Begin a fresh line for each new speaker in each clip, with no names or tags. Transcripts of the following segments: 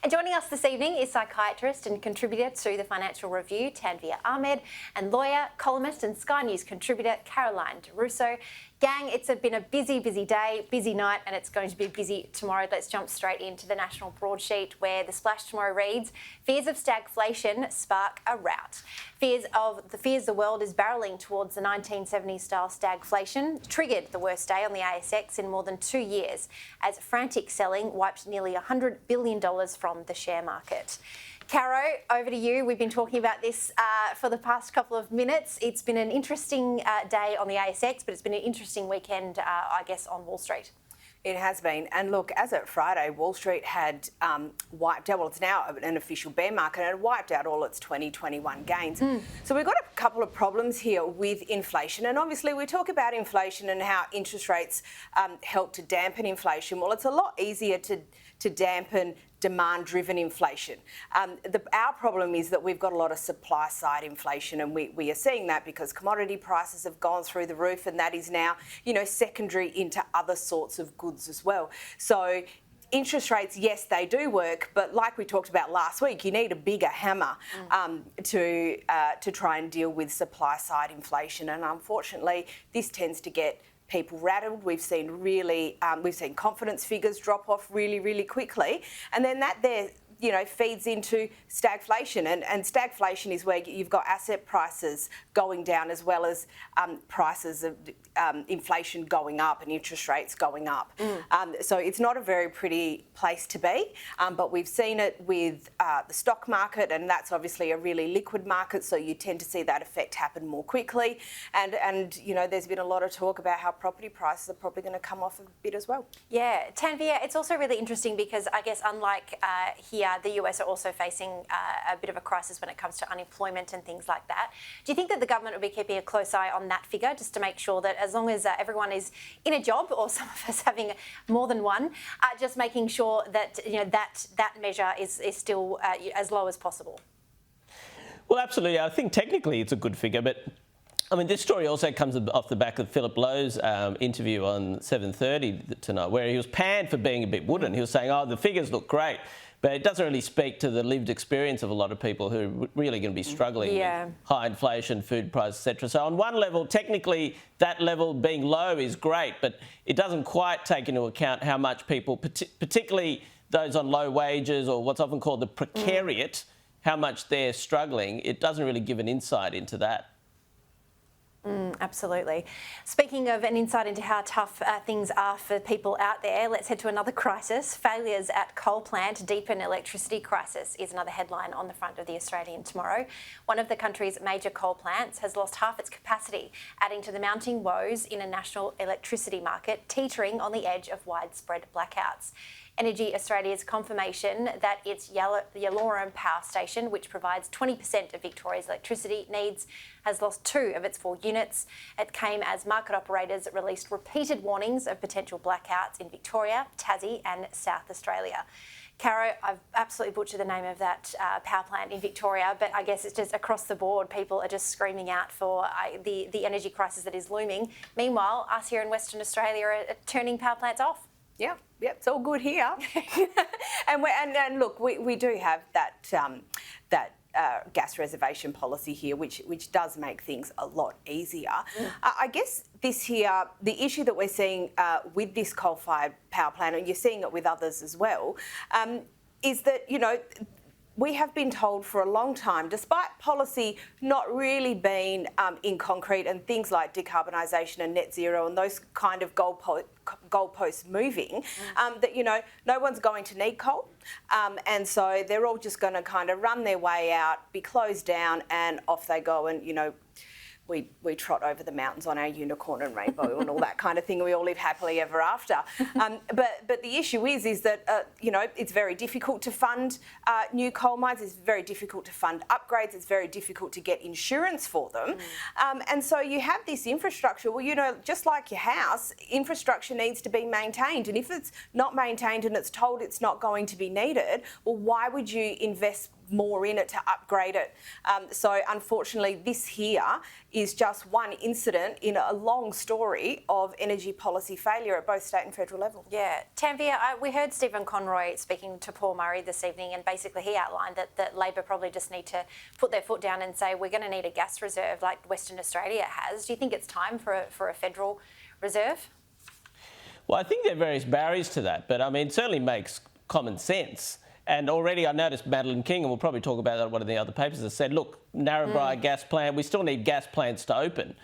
And joining us this evening is psychiatrist and contributor to the Financial Review, Tanveer Ahmed, and lawyer, columnist and Sky News contributor, Caroline Di Russo. Gang, it's been a busy day, busy night, and it's going to be busy tomorrow. Let's jump straight into the national broadsheet where the splash tomorrow reads, fears of stagflation spark a rout. Fears the world is barrelling towards the 1970s-style stagflation triggered the worst day on the ASX in more than 2 years as frantic selling wiped nearly $100 billion from the share market. Caro, over to you. We've been talking about this for the past couple of minutes. It's been an interesting day on the ASX, but it's been an interesting weekend, I guess, on Wall Street.
It has been. And look, as at Friday, Wall Street had wiped out, well, it's now an official bear market, and it wiped out all its 2021 gains. So we've got a couple of problems here with inflation. And obviously we talk about inflation and how interest rates help to dampen inflation. Well, it's a lot easier to dampen demand-driven inflation. Our problem is that we've got a lot of supply-side inflation, and we are seeing that because commodity prices have gone through the roof, and that is now, secondary into other sorts of goods as well. So interest rates, yes, they do work, but like we talked about last week, you need a bigger hammer to try and deal with supply-side inflation, and unfortunately, this tends to get people rattled. We've seen confidence figures drop off really quickly, and then that feeds into stagflation, and stagflation is where you've got asset prices going down as well as prices of inflation going up and interest rates going up. So it's not a very pretty place to be, but we've seen it with the stock market, and that's obviously a really liquid market, so you tend to see that effect happen more quickly. And there's been a lot of talk about how property prices are probably going to come off a bit as well.
Yeah, Tanveer, it's also really interesting because I guess unlike here, the US are also facing a bit of a crisis when it comes to unemployment and things like that. Do you think that the government will be keeping a close eye on that figure just to make sure that as long as everyone is in a job, or some of us having more than one, just making sure that that measure is still as low as possible?
Well, absolutely. I think technically it's a good figure, but I mean, this story also comes off the back of Philip Lowe's interview on 7:30 tonight, where he was panned for being a bit wooden. He was saying, oh, the figures look great, but it doesn't really speak to the lived experience of a lot of people who are really going to be struggling with high inflation, food prices, etc. So on one level, technically, that level being low is great, but it doesn't quite take into account how much people, particularly those on low wages or what's often called the precariat, how much they're struggling. It doesn't really give an insight into that.
Absolutely. Speaking of an insight into how tough things are for people out there, let's head to another crisis. Failures at coal plant deepen electricity crisis is another headline on the front of the Australian tomorrow. One of the country's major coal plants has lost half its capacity, adding to the mounting woes in a national electricity market teetering on the edge of widespread blackouts. EnergyAustralia's confirmation that its Yallourn power station, which provides 20% of Victoria's electricity needs, has lost 2 of its 4 units. It came as market operators released repeated warnings of potential blackouts in Victoria, Tassie and South Australia. Caro, I've absolutely butchered the name of that power plant in Victoria, but I guess it's just across the board. People are just screaming out for the energy crisis that is looming. Meanwhile, us here in Western Australia are turning power plants off.
Yeah, it's all good here. and look, we do have that gas reservation policy here, which does make things a lot easier. I guess this here, the issue that we're seeing with this coal-fired power plant, and you're seeing it with others as well, is that, we have been told for a long time, despite policy not really being in concrete and things like decarbonisation and net zero and those kind of goalposts moving, that, no one's going to need coal. And so they're all just going to kind of run their way out, be closed down, and off they go. And, we trot over the mountains on our unicorn and rainbow and all that kind of thing. We all live happily ever after. But the issue is that, it's very difficult to fund new coal mines. It's very difficult to fund upgrades. It's very difficult to get insurance for them. And so you have this infrastructure. Well, just like your house, infrastructure needs to be maintained. And if it's not maintained and it's told it's not going to be needed, well, why would you invest more in it to upgrade it. So unfortunately, this here is just one incident in a long story of energy policy failure at both state and federal level.
Yeah. Tanvir, we heard Stephen Conroy speaking to Paul Murray this evening, and basically he outlined that Labor probably just need to put their foot down and say we're going to need a gas reserve like Western Australia has. Do you think it's time for a federal reserve?
Well, I think there are various barriers to that, but I mean, it certainly makes common sense. And already I noticed Madeline King, and we'll probably talk about that in one of the other papers, has said, look, Narrabri gas plant, we still need gas plants to open,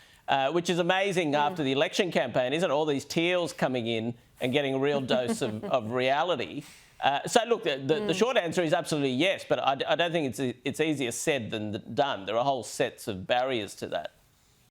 which is amazing after the election campaign, isn't it? All these teals coming in and getting a real dose of reality. So, look, the short answer is absolutely yes, but I don't think it's easier said than done. There are whole sets of barriers to that.